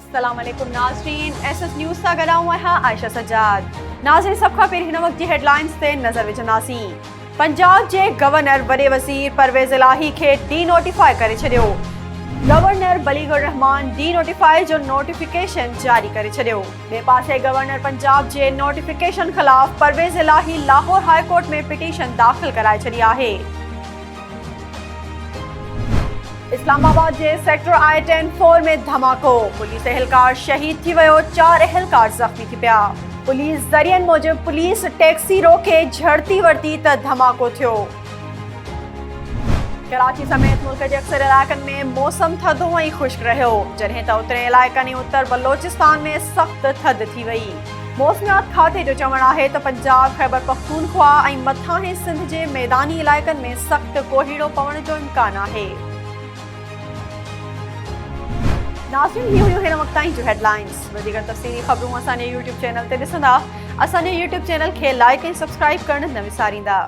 अस्सलामुअलैकुम नाज़रीन, SS news सां गॾु आहियां आयशा सज्जाद। नाज़रीन, सभ खां पहिरीं हिन वक़्त जी हेडलाइंस ते नज़र विझंदासीं। पंजाब जे गवर्नर वॾे वज़ीर परवेज़ इलाही खे डी नोटिफाई करे छॾियो। Governor Baligur Rahman D notify जो नोटिफिकेशन जारी करे छॾियो। ॿिए पासे गवर्नर पंजाब जे नोटिफिकेशन ख़िलाफ़ परवेज़ इलाही लाहौर हाई कोर्ट में पिटीशन दाख़िल कराए छॾी आहे। इस्लामाबाद जे सेक्टर I-10-4 में धमाको, पुलिस एहलकार शहीद थी वियो, 4 एहलकार ज़ख़्मी थी पिया। पुलिस ज़रियनि मूजिब पुलिस टैक्सी रोके झड़ती वरिती त धमाको थियो। कराची समेत मुल्क जे अक्सर इलाइक़नि में मौसम थधो ऐं ख़ुश्क रहियो, जॾहिं त उतरे इलाइक़नि ऐं उत्तर बलोचिस्तान में सख़्त थधि थी वई। मौसमियात खाते जो चवणु आहे त पंजाब, खैबर पख्तूनख्वा ऐं मथां सिंध जे मैदानी इलाइक़नि में सख़्त कोहीड़ो पवण जो इम्कान आहे। नाज़रीन, ही हुयूं हिन वक़्त ताईं जूं हेडलाइंस। वधीक तफ़सीली ख़बरूं असांजे YouTube चैनल ते ॾिसंदा। असांजे YouTube चैनल खे लाइक ऐं सब्सक्राइब करणु न विसारींदा।